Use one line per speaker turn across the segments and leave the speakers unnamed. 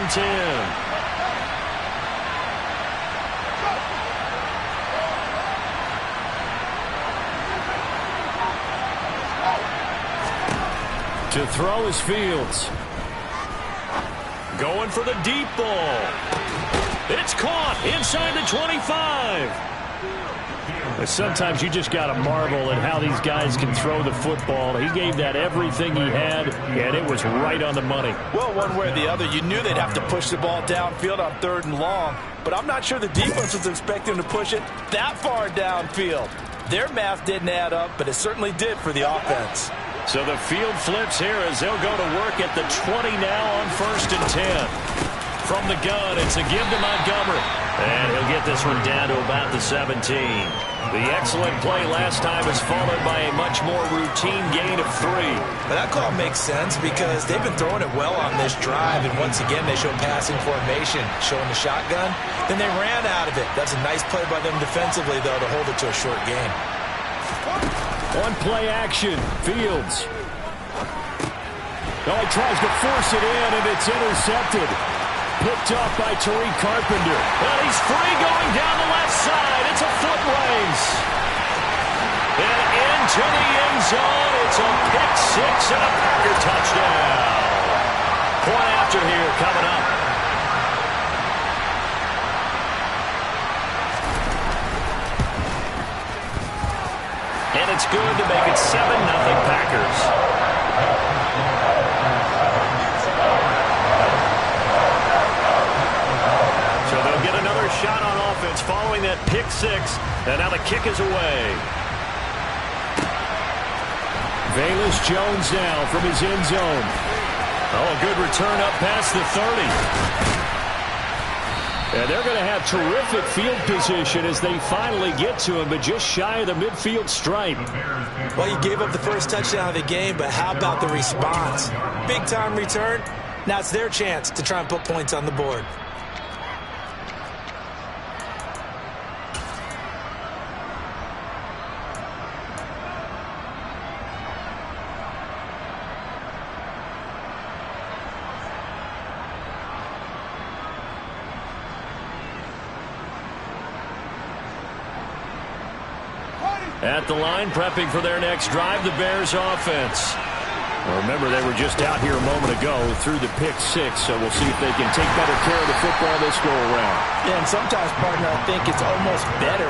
and 10. To throw is Fields. Going for the deep ball. It's caught inside the 25. Sometimes you just got to marvel at how these guys can throw the football. He gave that everything he had, and it was right on the money.
Well, one way or the other, you knew they'd have to push the ball downfield on 3rd and long, but I'm not sure the defense was expecting to push it that far downfield. Their math didn't add up, but it certainly did for the offense.
So the field flips here as they'll go to work at the 20 now on 1st and 10. From the gun, it's a give to Montgomery. And he'll get this one down to about the 17. The excellent play last time is followed by a much more routine gain of 3.
But that call makes sense because they've been throwing it well on this drive, and once again they show passing formation, showing the shotgun. Then they ran out of it. That's a nice play by them defensively, though, to hold it to a short gain.
On play action, Fields. Oh, he tries to force it in, and it's intercepted. Picked up by Tariq Carpenter. And he's free going down the left side. It's a foot race. And into the end zone. It's a pick 6 and a Packer touchdown. Point after here coming up. And it's good to make it 7-0 Packers. So they'll get another shot on offense following that pick 6. And now the kick is away. Velus Jones now from his end zone. Oh, a good return up past the 30. And they're going to have terrific field position as they finally get to him, but just shy of the midfield stripe.
Well, you gave up the first touchdown of the game, but how about the response? Big-time return. Now it's their chance to try and put points on the board.
At the line, prepping for their next drive, the Bears offense. Well, remember, they were just out here a moment ago through the pick 6, so we'll see if they can take better care of the football this go around.
Yeah, and sometimes, partner, I think it's almost better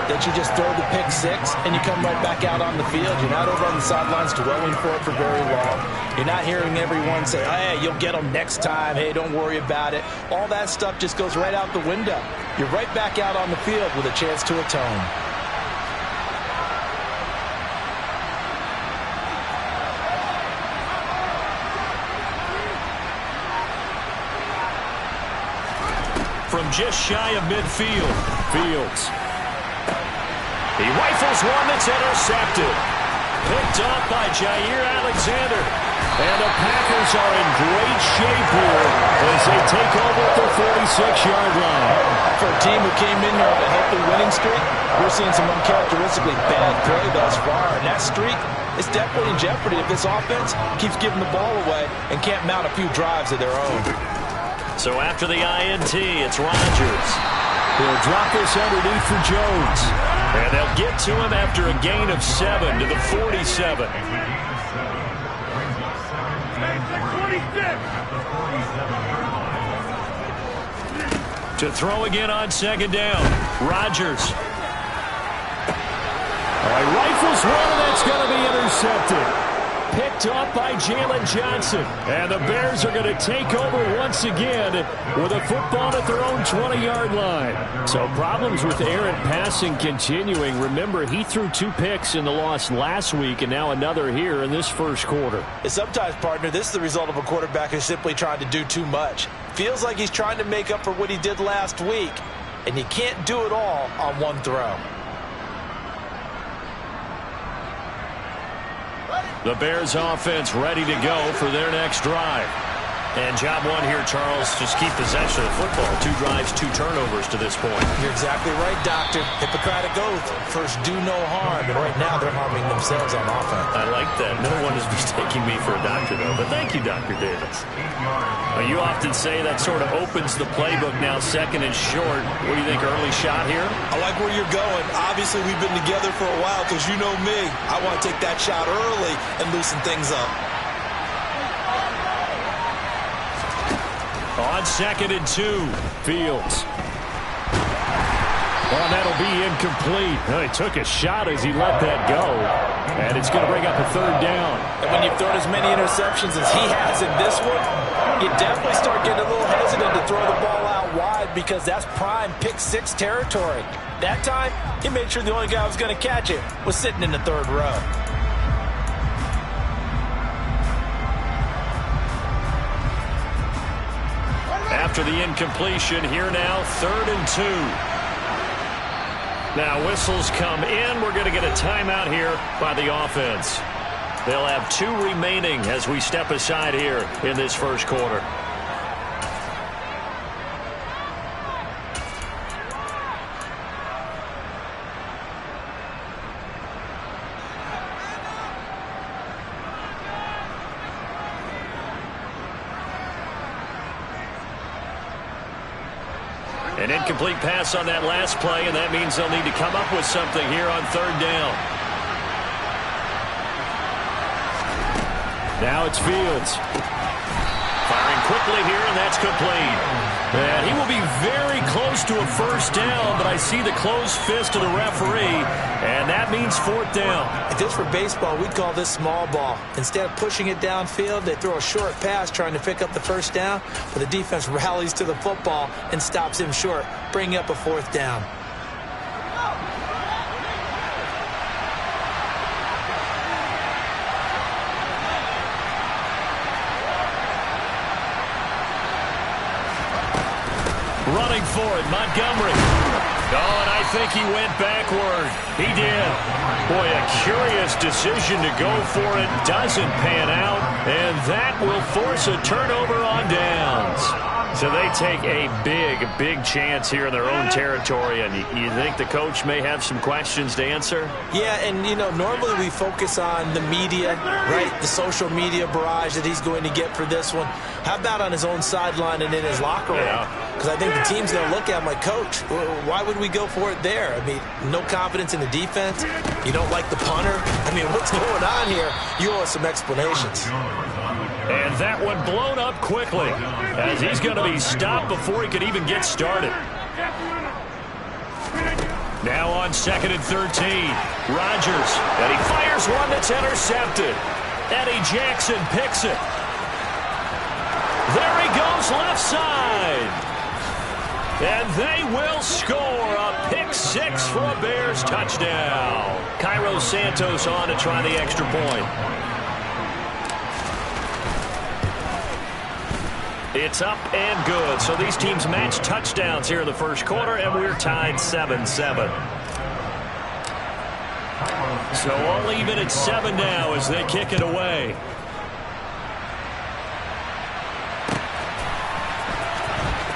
that you just throw the pick 6 and you come right back out on the field. You're not over on the sidelines dwelling for it for very long. You're not hearing everyone say, hey, you'll get them next time. Hey, don't worry about it. All that stuff just goes right out the window. You're right back out on the field with a chance to atone.
From just shy of midfield, Fields. He rifles one that's intercepted. Picked up by Jair Alexander. And the Packers are in great shape here as they take over at the 46-yard line.
For a team who came in here on a healthy winning streak, we're seeing some uncharacteristically bad play thus far. And that streak is definitely in jeopardy if this offense keeps giving the ball away and can't mount a few drives of their own.
So after the INT, it's Rodgers. He'll drop this underneath for Jones. And they'll get to him after a gain of 7 to the 47. To throw again on 2nd down. Rodgers. He rifles one, and that's going to be intercepted. Picked up by Jalen Johnson. And the Bears are going to take over once again with a football at their own 20-yard line. So problems with errant passing continuing. Remember, he threw 2 picks in the loss last week and now another here in this first quarter.
Sometimes, partner, this is the result of a quarterback who's simply trying to do too much. Feels like he's trying to make up for what he did last week, and you can't do it all on one throw.
The Bears offense ready to go for their next drive. And job one here, Charles, just keep possession of the football. 2 drives, 2 turnovers to this point.
You're exactly right, Doctor. Hippocratic oath. First, do no harm. And right now, they're harming themselves on offense.
I like that. No one is mistaking me for a doctor, though. But thank you, Dr. Davis. You often say that sort of opens the playbook now, 2nd and short. What do you think, early shot here?
I like where you're going. Obviously, we've been together for a while because you know me. I want to take that shot early and loosen things up.
On 2nd and 2, Fields. Well, that'll be incomplete. He took a shot as he let that go. And it's going to bring up a 3rd down.
And when you've thrown as many interceptions as he has in this one, you definitely start getting a little hesitant to throw the ball out wide because that's prime pick 6 territory. That time, he made sure the only guy who was going to catch it was sitting in the 3rd row.
After the incompletion, here now, 3rd and 2. Now whistles come in. We're going to get a timeout here by the offense. They'll have 2 remaining as we step aside here in this first quarter. An incomplete pass on that last play, and that means they'll need to come up with something here on 3rd down. Now it's Fields. Firing quickly here, and that's complete. And he will be very close to a 1st down, but I see the closed fist of the referee, and that means 4th down.
If this were baseball, we'd call this small ball. Instead of pushing it downfield, they throw a short pass trying to pick up the 1st down, but the defense rallies to the football and stops him short, bringing up a 4th down.
Running for it, Montgomery. Oh, and I think he went backward. He did. Boy, a curious decision to go for it. Doesn't pan out, and that will force a turnover on downs. So they take a big chance here in their own territory, and you think the coach may have some questions to answer?
Yeah, and, you know, normally we focus on the media, right, the social media barrage that he's going to get for this one. How about on his own sideline and in his locker room? Because I think the team's going to look at my coach. Why would we go for it there? I mean, no confidence in the defense. You don't like the punter. I mean, what's going on here? You owe us some explanations.
And that one blown up quickly as he's going to be stopped before he could even get started. Now on 2nd and 13, Rodgers, and he fires one that's intercepted. Eddie Jackson picks it. There he goes left side. And they will score a pick 6 for a Bears touchdown. Cairo Santos on to try the extra point. It's up and good. So these teams match touchdowns here in the first quarter, and we're tied 7-7. So all even at 7 now as they kick it away.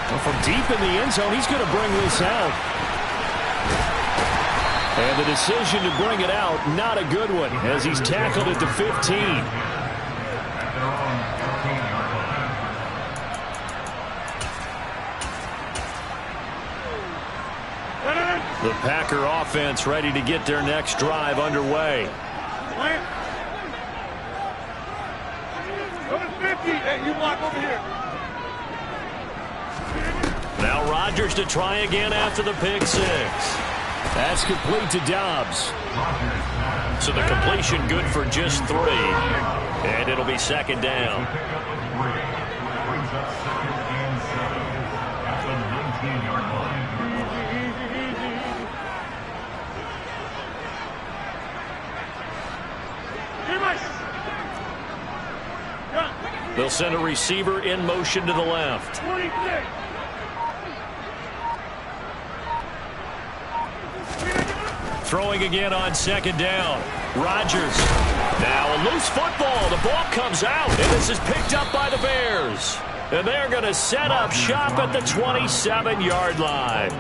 Well, from deep in the end zone, he's going to bring this out. And the decision to bring it out, not a good one, as he's tackled at the 15. The Packer offense ready to get their next drive underway. Now Rodgers to try again after the pick 6. That's complete to Dobbs. So the completion good for just 3. And it'll be 2nd down. They'll send a receiver in motion to the left. Throwing again on second down. Rodgers. Now a loose football. The ball comes out, and this is picked up by the Bears. And they're going to set up shop at the 27-yard line.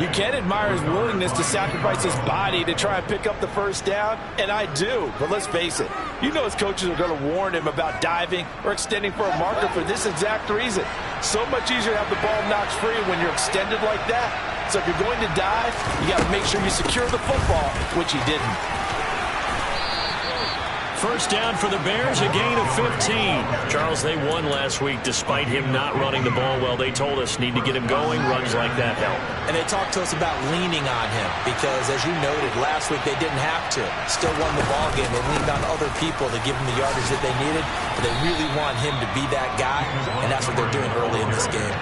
You can admire his willingness to sacrifice his body to try and pick up the first down, and I do. But let's face it, you know his coaches are going to warn him about diving or extending for a marker for this exact reason. So much easier to have the ball knocked free when you're extended like that. So if you're going to dive, you got to make sure you secure the football, which he didn't.
First down for the Bears, a gain of 15. Charles, they won last week despite him not running the ball well. They told us need to get him going. Runs like that help.
And they talked to us about leaning on him because, as you noted, last week they didn't have to. Still won the ball game. They leaned on other people to give them the yardage that they needed. But they really want him to be that guy, and that's what they're doing early in this game.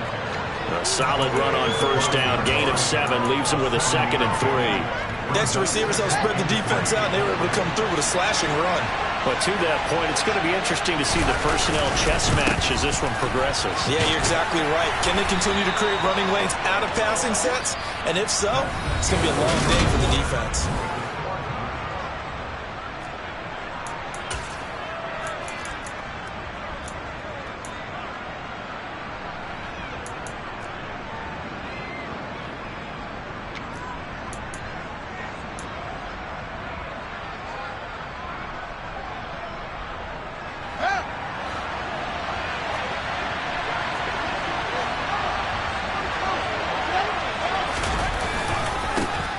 A solid run on first down. Gain of 7 leaves him with a 2nd and 3.
Next, the receivers helped spread the defense out, and they were able to come through with a slashing run.
But to that point, it's going to be interesting to see the personnel chess match as this one progresses.
Yeah, you're exactly right. Can they continue to create running lanes out of passing sets? And if so, it's going to be a long day for the defense.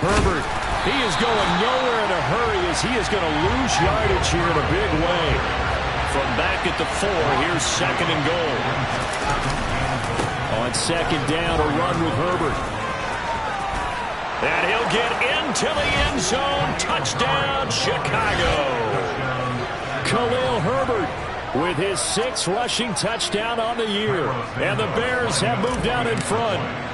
Herbert, he is going nowhere in a hurry as he is going to lose yardage here in a big way. From back at the 4, here's 2nd and goal. On second down, a run with Herbert. And he'll get into the end zone. Touchdown, Chicago. Khalil Herbert with his 6th rushing touchdown on the year. And the Bears have moved out in front.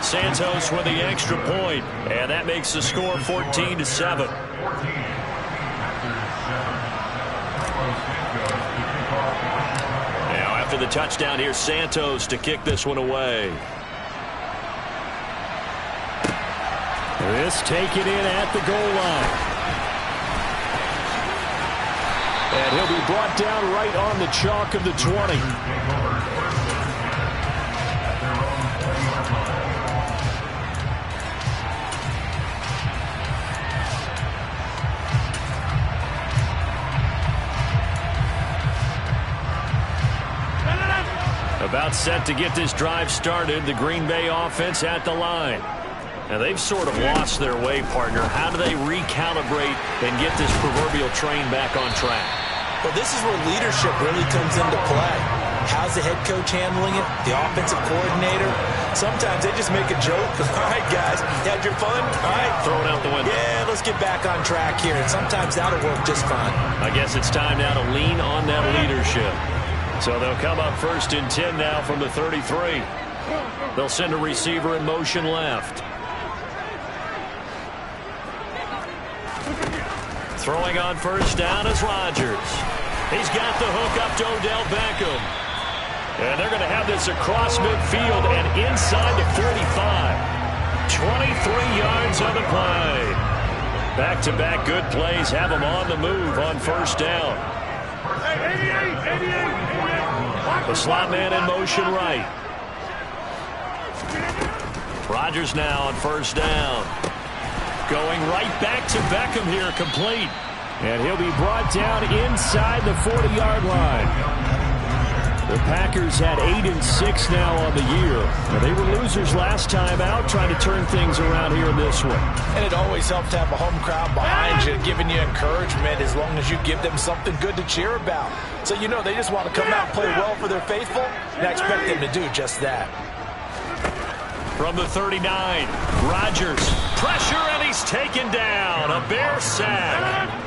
Santos with the extra point, and that makes the score 14-7. Now after the touchdown, here's Santos to kick this one away. This taken in at the goal line. And he'll be brought down right on the chalk of the 20. About set to get this drive started. The Green Bay offense at the line. Now they've sort of lost their way, partner. How do they recalibrate and get this proverbial train back on track?
Well, this is where leadership really comes into play. How's the head coach handling it? The offensive coordinator? Sometimes they just make a joke. All right, guys, you had your fun? All right.
Throw it out the window.
Yeah, let's get back on track here. And sometimes that'll work just fine.
I guess it's time now to lean on that leadership. So they'll come up 1st and 10 now from the 33. They'll send a receiver in motion left. Throwing on first down is Rodgers. He's got the hook up to Odell Beckham. And they're going to have this across midfield and inside the 45. 23 yards on the play. Back-to-back good plays have them on the move on first down. The slot man in motion right. Rodgers now on first down. Going right back to Beckham here, complete. And he'll be brought down inside the 40-yard line. The Packers had 8-6 now on the year. Now, they were losers last time out, trying to turn things around here in this one.
And it always helps to have a home crowd behind you, giving you encouragement as long as you give them something good to cheer about. So, you know, they just want to come out and play well for their faithful, and I expect them to do just that.
From the 39, Rodgers, pressure, and he's taken down. A Bear sack.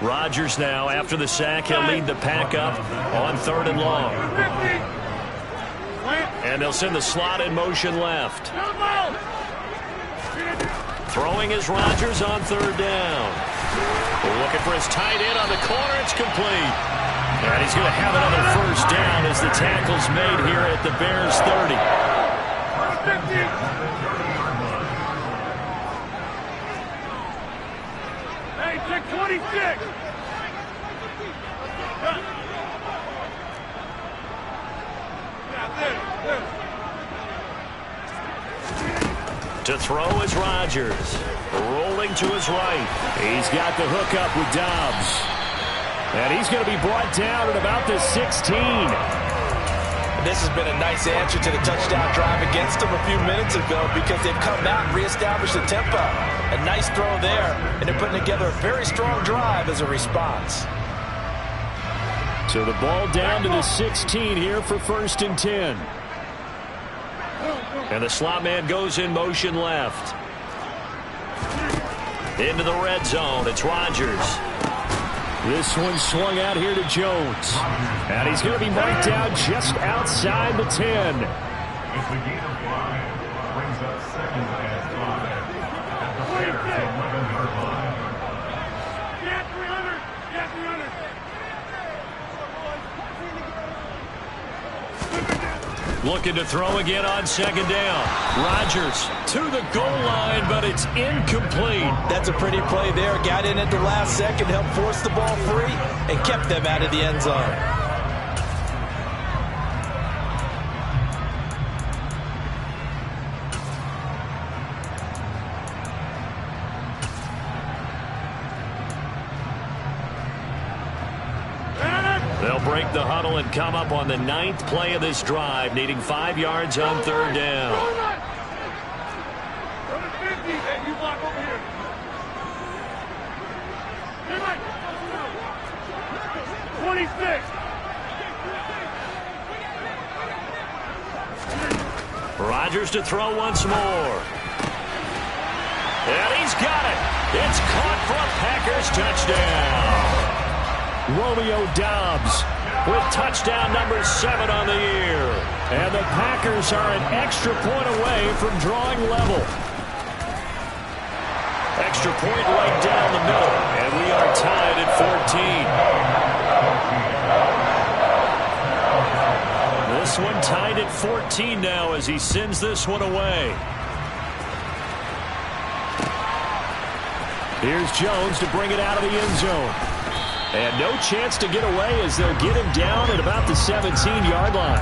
Rodgers now, after the sack, he'll lead the pack up on 3rd and long. And they'll send the slot in motion left. Throwing is Rodgers on 3rd down. Looking for his tight end on the corner. It's complete. And he's going to have another first down as the tackle's made here at the Bears 30.
Hey, check 26.
To throw is Rodgers. Rolling to his right. He's got the hook up with Dobbs. And he's going to be brought down at about the 16.
This has been a nice answer to the touchdown drive against them a few minutes ago because they've come out and reestablished the tempo. A nice throw there, and they're putting together a very strong drive as a response.
So the ball down to the 16 here for 1st and 10. And the slot man goes in motion left. Into the red zone. It's Rodgers. This one swung out here to Jones. And he's going to be marked down just outside the 10. Looking to throw again on 2nd down. Rodgers to the goal line, but it's incomplete.
That's a pretty play there. Got in at the last second, helped force the ball free, and kept them out of the end zone.
They'll break the huddle and come up on the 9th play of this drive, needing 5 yards on 3rd down.
26.
Rodgers to throw once more. And he's got it. It's caught for a Packers touchdown. Romeo Dobbs with touchdown number 7 on the year. And the Packers are an extra point away from drawing level. Extra point right down the middle. And we are tied at 14. This one tied at 14 now as he sends this one away. Here's Jones to bring it out of the end zone. And no chance to get away as they'll get him down at about the 17-yard line.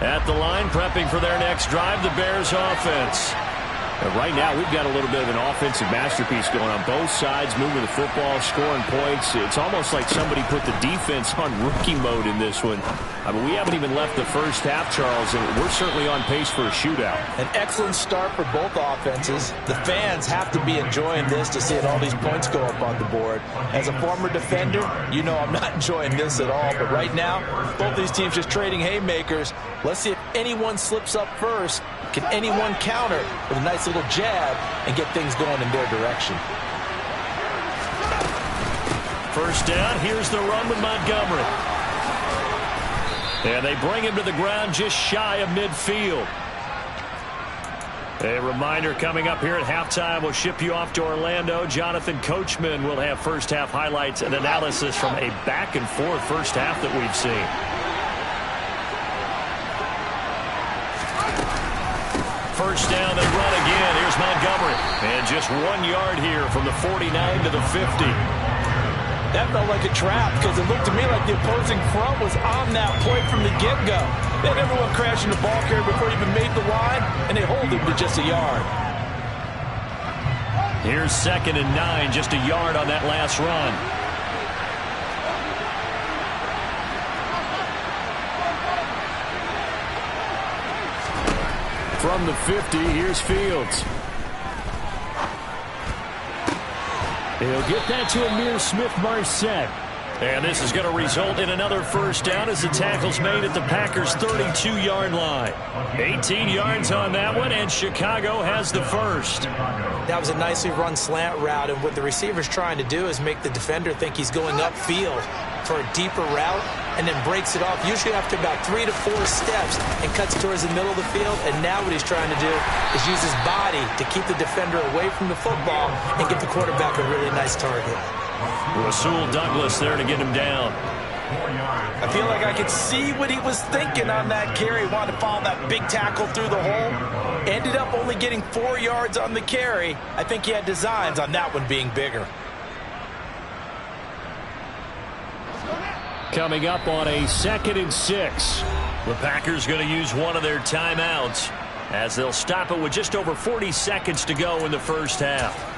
At the line, prepping for their next drive, the Bears offense. And right now, we've got a little bit of an offensive masterpiece going on both sides, moving the football, scoring points. It's almost like somebody put the defense on rookie mode in this one. I mean, we haven't even left the first half, Charles, and we're certainly on pace for a shootout.
An excellent start for both offenses. The fans have to be enjoying this to see all these points go up on the board. As a former defender, you know I'm not enjoying this at all. But right now, both these teams just trading haymakers. Let's see if anyone slips up first. Can anyone counter with a nice little jab and get things going in their direction?
First down, here's the run with Montgomery. And they bring him to the ground just shy of midfield. A reminder coming up here at halftime, we'll ship you off to Orlando. Jonathan Coachman will have first half highlights and analysis from a back and forth first half that we've seen. First down and run again. Here's Montgomery. And just 1 yard here from the 49 to the 50.
That felt like a trap because it looked to me like the opposing front was on that play from the get-go. They had everyone crashing the ball carrier before he even made the line, and they hold him to just a yard.
Here's 2nd and 9, just a yard on that last run. From the 50, here's Fields. He'll get that to Amir Smith-Marset. And this is going to result in another first down as the tackle's made at the Packers' 32-yard line. 18 yards on that one, and Chicago has the first.
That was a nicely run slant route, and what the receiver's trying to do is make the defender think he's going upfield for a deeper route, and then breaks it off, usually after about 3 to 4 steps, and cuts towards the middle of the field. And now what he's trying to do is use his body to keep the defender away from the football and give the quarterback a really nice target.
Rasul Douglas there to get him down.
I feel like I could see what he was thinking on that carry. Wanted to follow that big tackle through the hole. Ended up only getting 4 yards on the carry. I think he had designs on that one being bigger.
Coming up on a 2nd and 6. The Packers going to use one of their timeouts as they'll stop it with just over 40 seconds to go in the first half.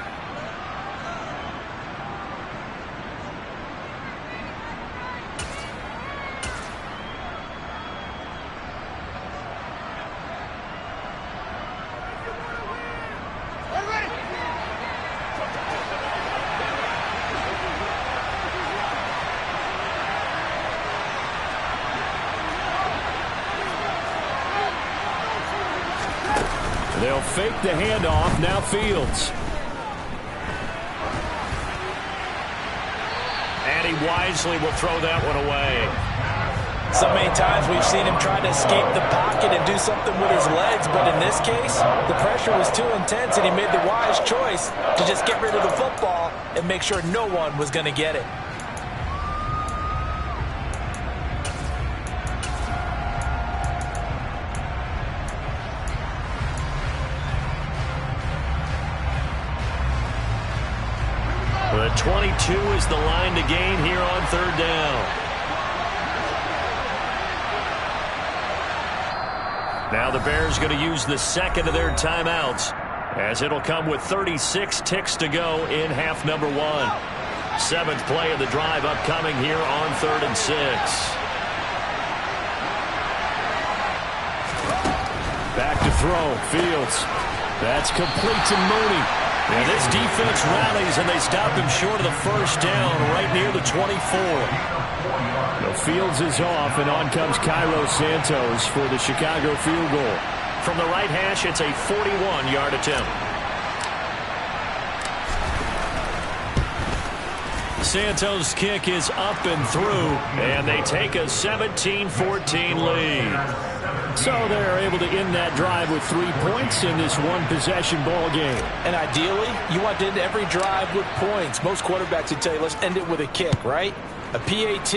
They'll fake the handoff. Now Fields. And he wisely will throw that one away.
So many times we've seen him try to escape the pocket and do something with his legs, but in this case, the pressure was too intense and he made the wise choice to just get rid of the football and make sure no one was going to get it.
The 22 is the line to gain here on 3rd down. Now the Bears going to use the 2nd of their timeouts, as it'll come with 36 ticks to go in half number 1. 7th play of the drive upcoming here on 3rd and 6. Back to throw. Fields. That's complete to Mooney. And this defense rallies, and they stop him short of the first down right near the 24. The Fields is off, and on comes Cairo Santos for the Chicago field goal. From the right hash, it's a 41-yard attempt. Santos' kick is up and through, and they take a 17-14 lead. So they're able to end that drive with 3 points in this one-possession ball game.
And ideally, you want to end every drive with points. Most quarterbacks would tell you, let's end it with a kick, right? A PAT,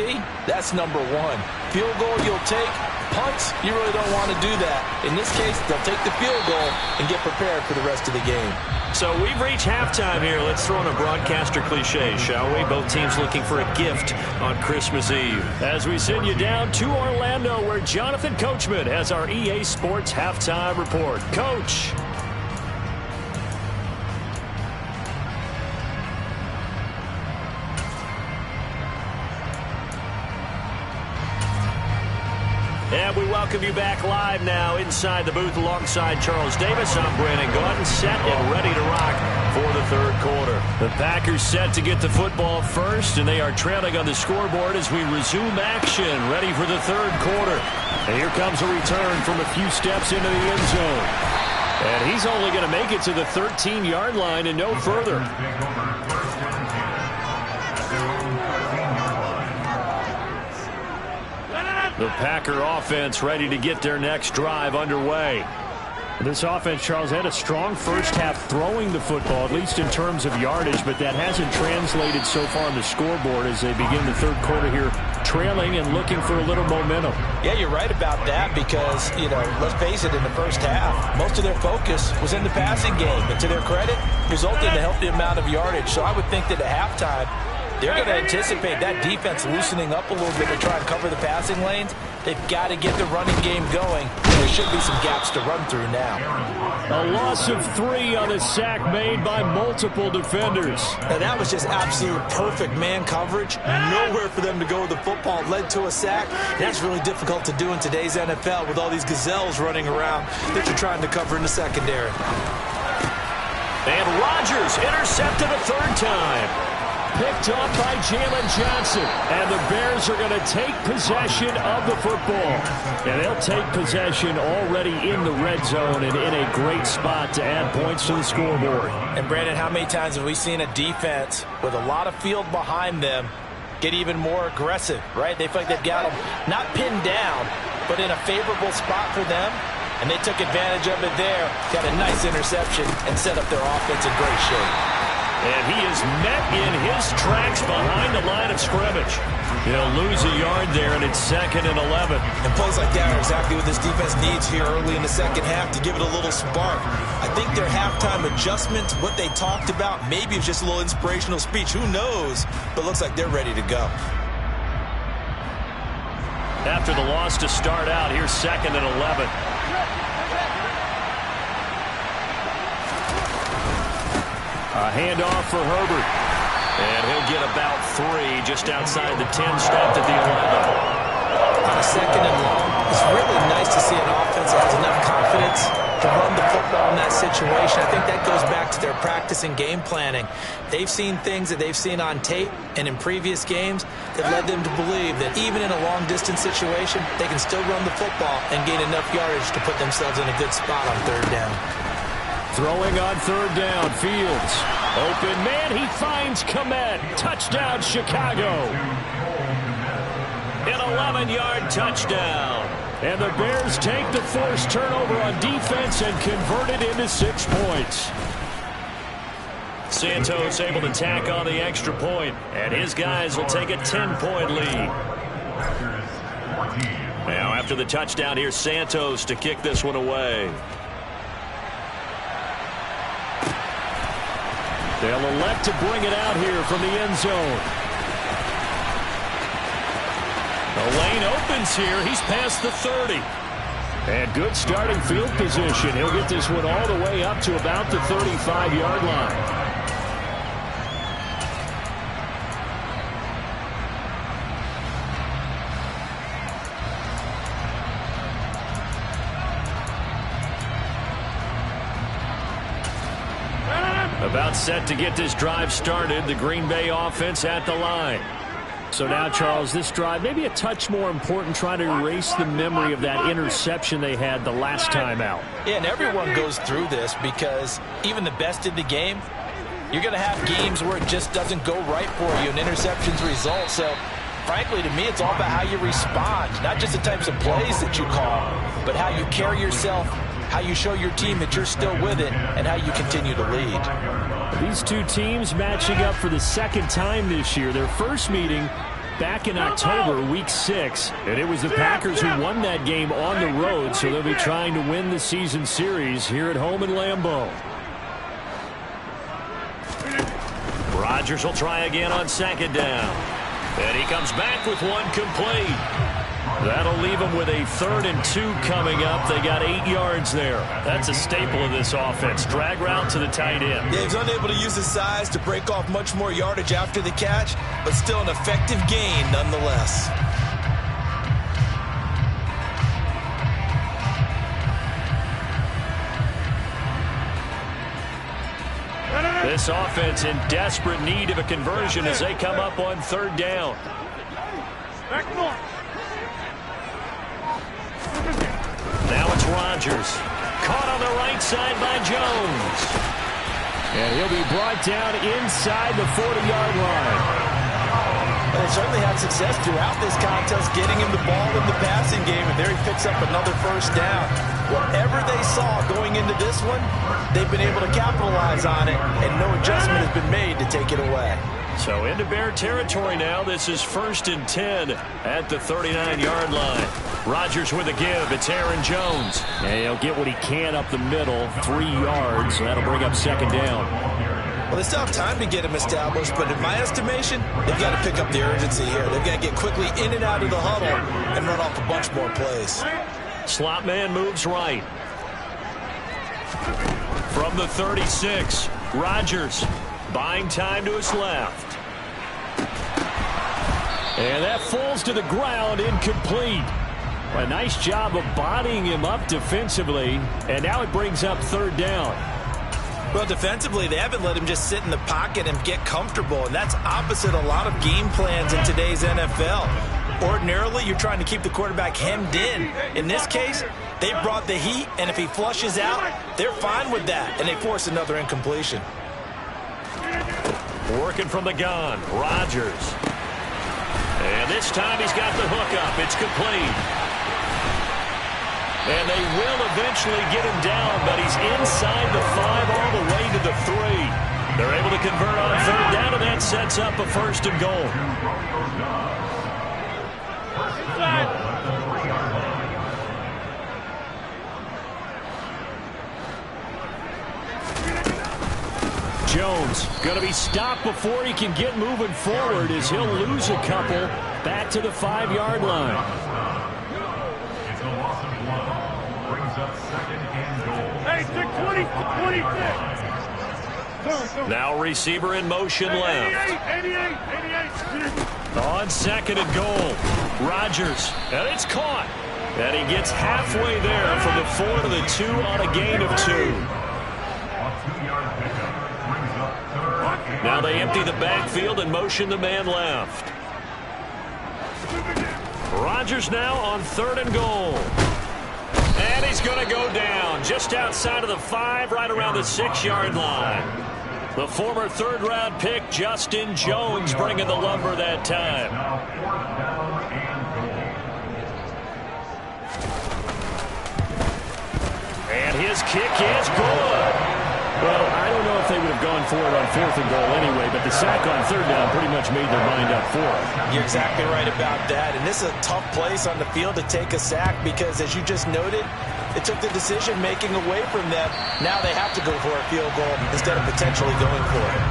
that's number 1. Field goal you'll take. Punts, you really don't want to do that. In this case, they'll take the field goal and get prepared for the rest of the game.
So we've reached halftime here. Let's throw in a broadcaster cliche, shall we? Both teams looking for a gift on Christmas Eve. As we send you down to Orlando, where Jonathan Coachman has our EA Sports halftime report. Coach. And we welcome you back live now inside the booth alongside Charles Davis. I'm Brandon Gaudin, set and ready to rock for the 3rd quarter. The Packers set to get the football first, and they are trailing on the scoreboard as we resume action, ready for the 3rd quarter. And here comes a return from a few steps into the end zone. And he's only going to make it to the 13-yard line and no further. The Packer offense ready to get their next drive underway. This offense, Charles, had a strong first half throwing the football, at least in terms of yardage, but that hasn't translated so far on the scoreboard as they begin the 3rd quarter here, trailing and looking for a little momentum.
Yeah, you're right about that because, let's face it, in the first half, most of their focus was in the passing game, but to their credit, resulted in a healthy amount of yardage. So I would think that at halftime, they're going to anticipate that defense loosening up a little bit to try and cover the passing lanes. They've got to get the running game going. There should be some gaps to run through now.
A loss of 3 on a sack made by multiple defenders.
Now that was just absolute perfect man coverage. Nowhere for them to go with the football. Led to a sack. That's really difficult to do in today's NFL with all these gazelles running around that you're trying to cover in the secondary.
And Rodgers intercepted a 3rd time. picked off by Jalen Johnson. And the Bears are going to take possession of the football. And they'll take possession already in the red zone and in a great spot to add points to the scoreboard.
And Brandon, how many times have we seen a defense with a lot of field behind them get even more aggressive, right? They feel like they've got them not pinned down, but in a favorable spot for them. And they took advantage of it there, got a nice interception, and set up their offense in great shape.
And he is met in his tracks behind the line of scrimmage. He'll lose a yard there, and it's 2nd and 11.
And plays like that are exactly what this defense needs here early in the second half to give it a little spark. I think their halftime adjustments, what they talked about, maybe it's just a little inspirational speech. Who knows? But looks like they're ready to go.
After the loss to start out, here's 2nd and 11. A handoff for Herbert. And he'll get about 3 just outside the 10, stopped at the 11.
On a 2nd and long, it's really nice to see an offense that has enough confidence to run the football in that situation. I think that goes back to their practice and game planning. They've seen things that they've seen on tape and in previous games that led them to believe that even in a long-distance situation, they can still run the football and gain enough yardage to put themselves in a good spot on 3rd down.
Throwing on 3rd down, Fields. Open man, he finds Kmet. Touchdown, Chicago. An 11-yard touchdown. And the Bears take the forced turnover on defense and convert it into 6 points. Santos able to tack on the extra point, and his guys will take a 10-point lead. Now after the touchdown, here's Santos to kick this one away. They'll elect to bring it out here from the end zone. The lane opens here. He's past the 30. And good starting field position. He'll get this one all the way up to about the 35-yard line. About set to get this drive started. The Green Bay offense at the line. So now, Charles, this drive maybe a touch more important, trying to erase the memory of that interception they had the last time out.
Yeah, and everyone goes through this because even the best in the game, you're going to have games where it just doesn't go right for you and interceptions result. So, frankly, to me, it's all about how you respond, not just the types of plays that you call, but how you carry yourself, how you show your team that you're still with it, and how you continue to lead.
These two teams matching up for the 2nd time this year. Their first meeting back in October, week 6. And it was the Packers who won that game on the road, so they'll be trying to win the season series here at home in Lambeau. Rodgers will try again on 2nd down. And he comes back with one complete. That'll leave them with a 3rd and 2 coming up. They got 8 yards there. That's a staple of this offense. Drag route to the tight end.
Yeah, he's unable to use his size to break off much more yardage after the catch, but still an effective gain nonetheless.
This offense in desperate need of a conversion as they come up on 3rd down.
Back north.
Now it's Rodgers. Caught on the right side by Jones. And he'll be brought down inside the 40-yard line.
Well, they certainly had success throughout this contest getting him the ball in the passing game, and there he picks up another 1st down. Whatever they saw going into this one, they've been able to capitalize on it, and no adjustment has been made to take it away.
So into Bear territory now. This is 1st and 10 at the 39-yard line. Rodgers with a give. It's Aaron Jones. And he'll get what he can up the middle. 3 yards. That'll bring up 2nd down.
Well, they still have time to get him established, but in my estimation, they've got to pick up the urgency here. They've got to get quickly in and out of the huddle and run off a bunch more plays.
Slot man moves right. From the 36, Rodgers buying time to his left. And that falls to the ground, incomplete. A nice job of bodying him up defensively. And now it brings up 3rd down.
Well, defensively, they haven't let him just sit in the pocket and get comfortable, and that's opposite a lot of game plans in today's NFL. Ordinarily, you're trying to keep the quarterback hemmed in. In this case, they brought the heat, and if he flushes out, they're fine with that, and they force another incompletion.
Working from the gun, Rodgers. And this time he's got the hook up. It's complete. And they will eventually get him down, but he's inside the 5 all the way to the 3. They're able to convert on third down, and that sets up a 1st and goal. Jones going to be stopped before he can get moving forward as he'll lose a couple back to the 5-yard line.
It's a loss of 1. Brings up 2nd and goal. Hey, 26.
Now receiver in motion left.
88.
On 2nd and goal. Rodgers. And it's caught. And he gets halfway there from the 4 to the 2 on a gain of 2. Now they empty the backfield and motion the man left. Rodgers now on 3rd and goal. And he's going to go down just outside of the 5, right around the 6-yard line. The former 3rd-round pick, Justin Jones, bringing the lumber that time. And his kick is good. Well, I don't know if they would have gone for it on 4th and goal anyway, but the sack on 3rd down pretty much made their mind up for it.
You're exactly right about that, and this is a tough place on the field to take a sack because, as you just noted, it took the decision-making away from them. Now they have to go for a field goal instead of potentially going for it.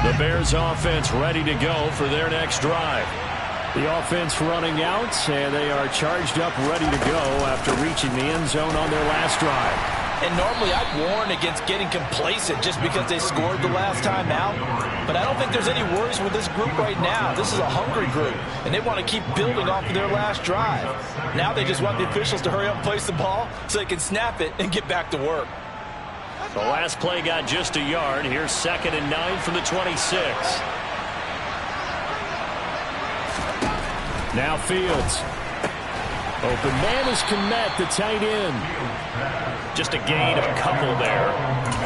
The Bears offense ready to go for their next drive. The offense running out, and they are charged up, ready to go after reaching the end zone on their last drive.
And normally I'd warn against getting complacent just because they scored the last time out. But I don't think there's any worries with this group right now. This is a hungry group, and they want to keep building off of their last drive. Now they just want the officials to hurry up and place the ball so they can snap it and get back to work.
The last play got just a yard. Here's 2nd and 9 from the 26. Now Fields. Open man is Kmet, the tight end. Just a gain of a couple there.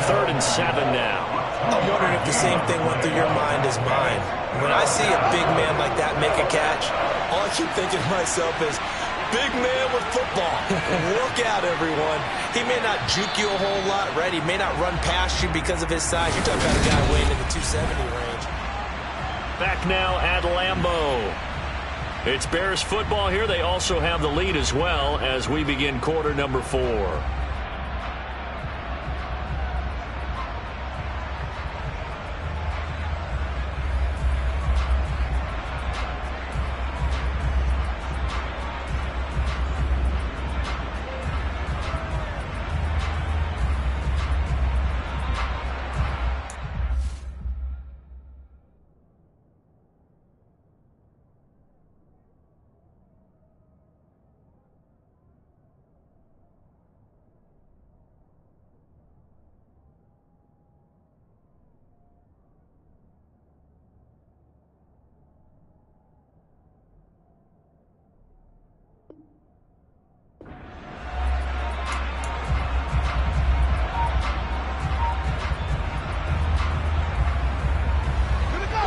3rd and 7 now.
I'm wondering if the same thing went through your mind as mine. When I see a big man like that make a catch, all I keep thinking to myself is, big man with football. Look out, everyone. He may not juke you a whole lot, right? He may not run past you because of his size. You're talking about a guy weighing in the 270 range.
Back now at Lambeau. It's Bears football here. They also have the lead as well as we begin quarter number 4.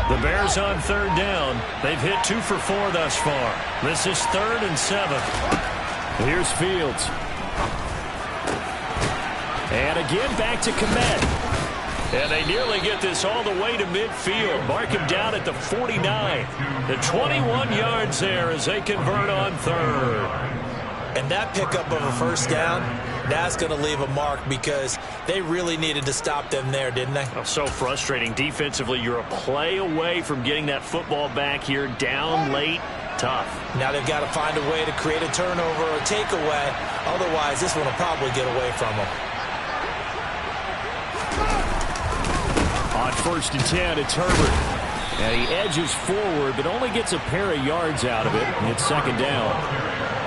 The Bears on 3rd down. They've hit 2 for 4 thus far. This is 3rd and 7. Here's Fields. And again back to Kmet. And they nearly get this all the way to midfield. Mark him down at the 49. The 21 yards there as they convert on 3rd.
And that pickup of a 1st down, that's going to leave a mark because they really needed to stop them there, didn't they?
Oh, so frustrating. Defensively, you're a play away from getting that football back here. Down late, tough.
Now they've got to find a way to create a turnover or takeaway. Otherwise, this one will probably get away from them.
On 1st and 10, it's Herbert. And he edges forward, but only gets a pair of yards out of it. It's second down.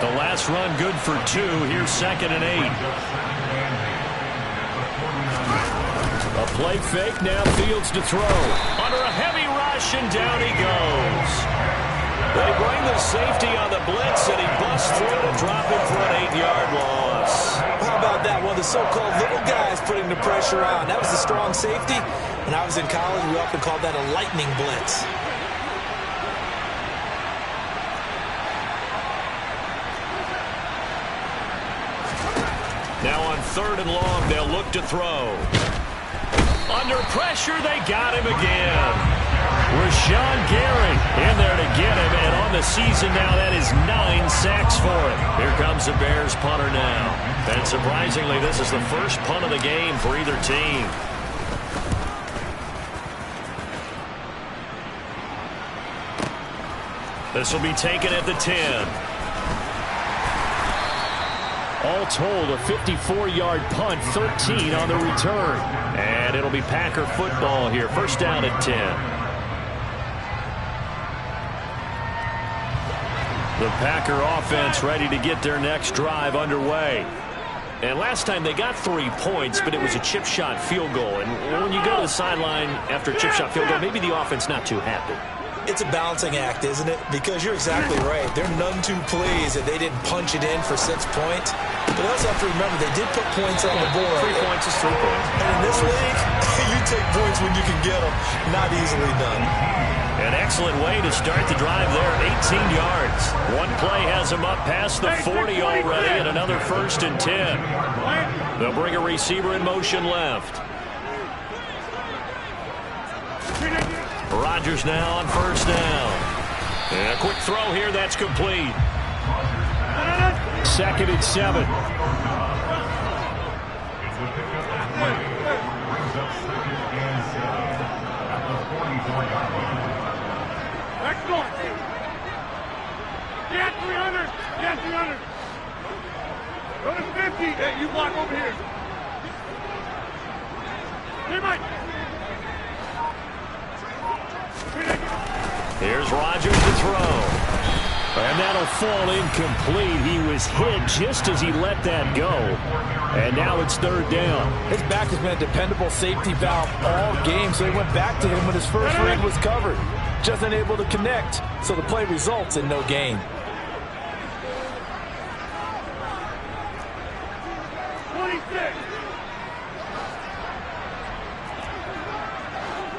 The last run good for 2. Here's 2nd and 8. A play fake, now Fields to throw. Under a heavy rush, and down he goes. They bring the safety on the blitz, and he busts through to drop it for an 8-yard loss.
How about that? One of the so-called little guys putting the pressure on. That was the strong safety. When I was in college, we often called that a lightning blitz.
Now on 3rd and long, they'll look to throw. Under pressure, they got him again. Rashawn Gary in there to get him, and on the season now, that is 9 sacks for him. Here comes the Bears punter now. And surprisingly, this is the first punt of the game for either team. This will be taken at the 10. All told, a 54-yard punt, 13 on the return. And it'll be Packer football here. First down at 10. The Packer offense ready to get their next drive underway. And last time they got 3 points, but it was a chip shot field goal. And when you go to the sideline after a chip shot field goal, maybe the offense not too happy.
It's a balancing act, isn't it? Because you're exactly right. They're none too pleased that they didn't punch it in for 6 points. But also have to remember, they did put points on the board.
3 points is 3 points.
And in this league, you take points when you can get them. Not easily done.
An excellent way to start the drive there. 18 yards. One play has them up past the 40 already, and another 1st and 10. They'll bring a receiver in motion left. Rodgers now on 1st down. And a quick throw here, that's complete. 2nd and 7.
Excellent. Get 300. Get 300. Go to 50. Hey, you block over here. Hey, Mike.
Here's Rodgers to throw. And that'll fall incomplete. He was hit just as he let that go. And now it's 3rd down.
His back has been a dependable safety valve all game, so he went back to him when his first read was covered. Just unable to connect, so the play results in no gain.
26.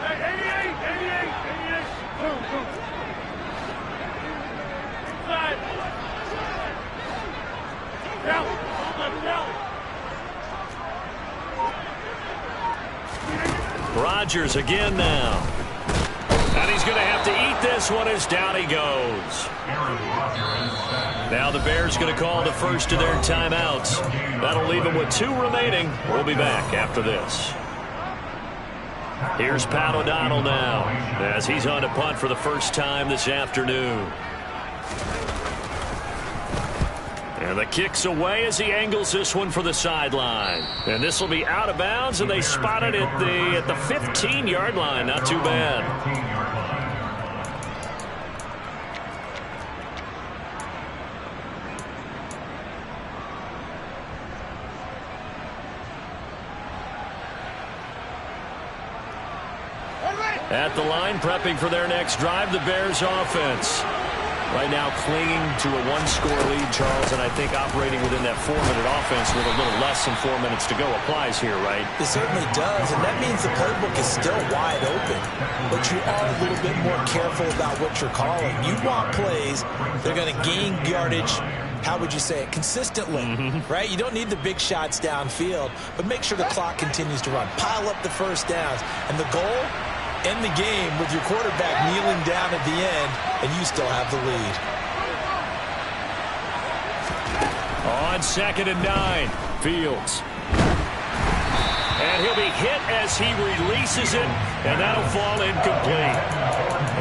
Hey, 88. Boom, boom. Inside. Down.
Rodgers again now. And he's going to have to eat this one as down he goes. Now the Bears going to call the first of their timeouts. That'll leave them with 2 remaining. We'll be back after this. Here's Pat O'Donnell now as he's on to punt for the first time this afternoon. And the kick's away as he angles this one for the sideline. And this will be out of bounds, and they spot it at the 15-yard line. Not too bad. At the line, prepping for their next drive, the Bears offense. Right now clinging to a 1-score lead, Charles, and I think operating within that 4-minute offense with a little less than 4 minutes to go applies here, right?
It certainly does, and that means the playbook is still wide open. But you are a little bit more careful about what you're calling. You want plays, they're going to gain yardage, how would you say it, consistently, right? You don't need the big shots downfield, but make sure the clock continues to run. Pile up the first downs, and the goal, end the game with your quarterback kneeling down at the end, and you still have the lead.
On 2nd and 9, Fields. And he'll be hit as he releases it, and that'll fall incomplete.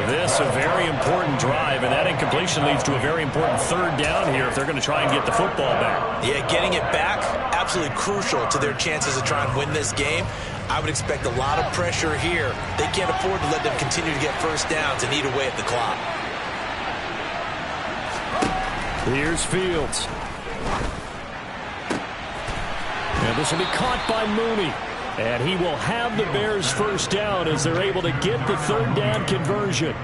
This a very important drive, and that incompletion leads to a very important 3rd down here if they're going to try and get the football back.
Yeah, getting it back, absolutely absolutely crucial to their chances to try and win this game. I would expect a lot of pressure here. They can't afford to let them continue to get first downs and eat away at the clock.
Here's Fields. And this will be caught by Mooney. And he will have the Bears first down as they're able to get the third down conversion.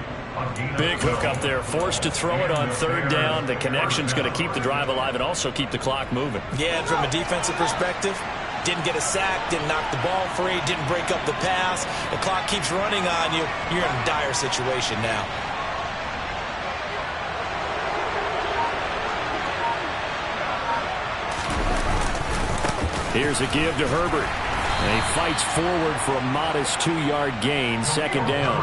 Big hook up there, forced to throw it on third down. The connection's going to keep the drive alive and also keep the clock moving.
Yeah, and from a defensive perspective, didn't get a sack, didn't knock the ball free, didn't break up the pass. The clock keeps running on you. You're in a dire situation now.
Here's a give to Herbert. And he fights forward for a modest 2-yard gain, second down.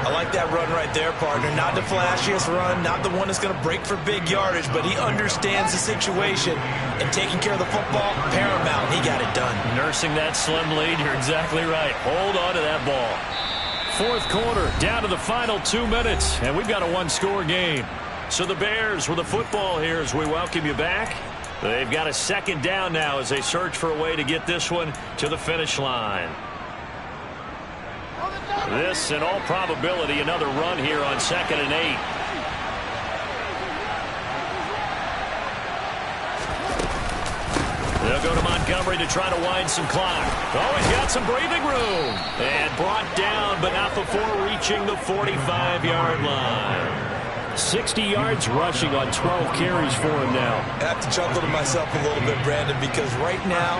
I like that run right there, partner. Not the flashiest run, not the one that's going to break for big yardage, but he understands the situation, and taking care of the football, paramount. He got it done.
Nursing that slim lead, you're exactly right. Hold on to that ball. Fourth quarter, down to the final 2 minutes, and we've got a one-score game. So the Bears with the football here as we welcome you back. They've got a second down now as they search for a way to get this one to the finish line. This, in all probability, another run here on 2nd and 8. They'll go to Montgomery to try to wind some clock. Oh, he's got some breathing room. And brought down, but not before reaching the 45-yard line. 60 yards rushing on 12 carries for him now.
I have to chuckle to myself a little bit, Brandon, because right now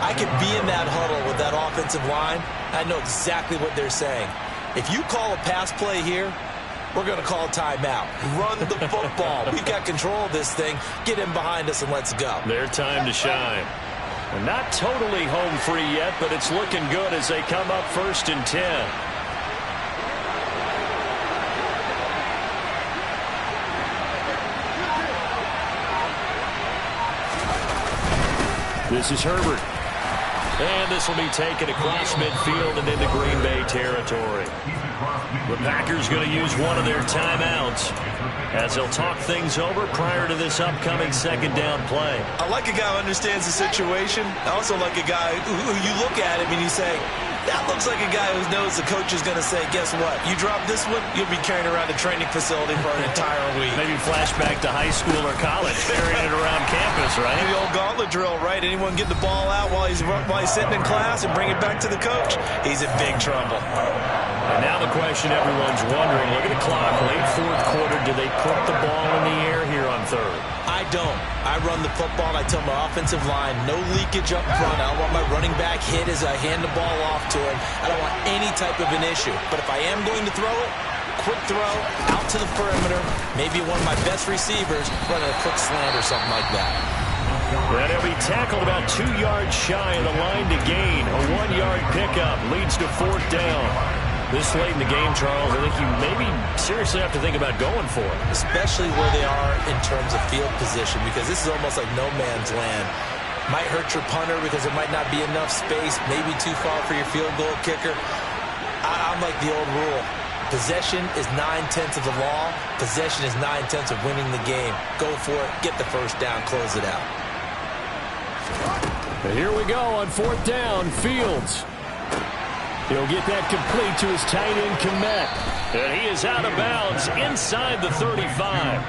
I could be in that huddle with that offensive line. I know exactly what they're saying. If you call a pass play here, we're going to call a timeout. Run the football. We've got control of this thing. Get in behind us and let's go.
Their time to shine. And not totally home free yet, but it's looking good as they come up 1st and 10. This is Herbert. And this will be taken across midfield and into Green Bay territory. The Packers going to use one of their timeouts as they'll talk things over prior to this upcoming second down play.
I like a guy who understands the situation. I also like a guy who you look at him and you say, that looks like a guy who knows the coach is going to say, guess what? You drop this one, you'll be carrying around a training facility for an entire week.
Maybe flashback to high school or college, carrying it around campus, right?
The old gauntlet drill, right? Anyone get the ball out while he's sitting in class and bring it back to the coach? He's in big trouble.
And now the question everyone's wondering, look at the clock, late fourth quarter, do they put the ball in the air here on third?
I don't. I run the football, and I tell my offensive line, no leakage up front. I don't want my running back hit as I hand the ball off to him. I don't want any type of an issue. But if I am going to throw it, quick throw, out to the perimeter, maybe one of my best receivers running a quick slant or something like that.
And he'll be tackled about 2 yards shy of the line to gain. A 1-yard pickup leads to 4th down. This late in the game, Charles, I think you maybe seriously have to think about going for it.
Especially where they are in terms of field position, because this is almost like no man's land. Might hurt your punter because there might not be enough space, maybe too far for your field goal kicker. I'm like the old rule. Possession is 9/10 of the law. Possession is 9/10 of winning the game. Go for it, get the first down, close it out.
And here we go on 4th down, Fields. He'll get that complete to his tight end, Kmet. And he is out of bounds inside the 35.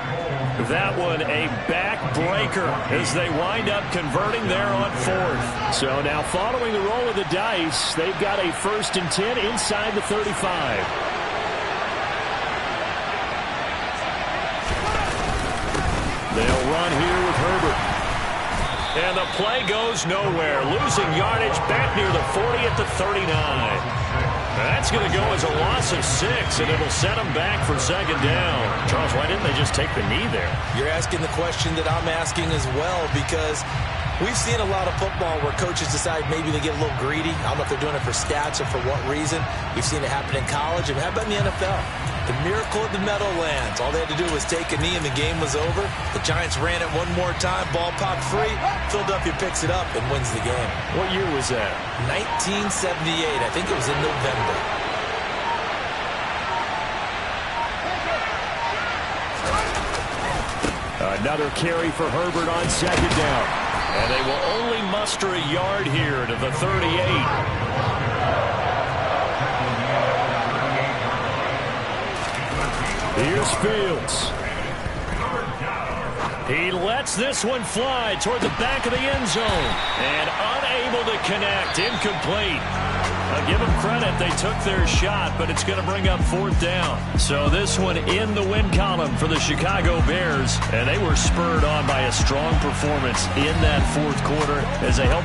That one a backbreaker as they wind up converting there on 4th. So now following the roll of the dice, they've got a 1st and 10 inside the 35. They'll run here with Herbert. And the play goes nowhere. Losing yardage back near the 40 at the 39. That's going to go as a loss of 6, and it'll set them back for second down. Charles, why didn't they just take the knee there?
You're asking the question that I'm asking as well, because we've seen a lot of football where coaches decide maybe they get a little greedy. I don't know if they're doing it for stats or for what reason. We've seen it happen in college. And how about in the NFL? The miracle of the Meadowlands. All they had to do was take a knee and the game was over. The Giants ran it one more time. Ball popped free. Philadelphia picks it up and wins the game.
What year was that?
1978. I think it was in November.
Another carry for Herbert on second down. And they will only muster a yard here to the 38. Here's Fields. He lets this one fly toward the back of the end zone. And unable to connect. Incomplete. I'll give them credit. They took their shot, but it's going to bring up 4th down. So this one in the win column for the Chicago Bears. And they were spurred on by a strong performance in that 4th quarter as they held their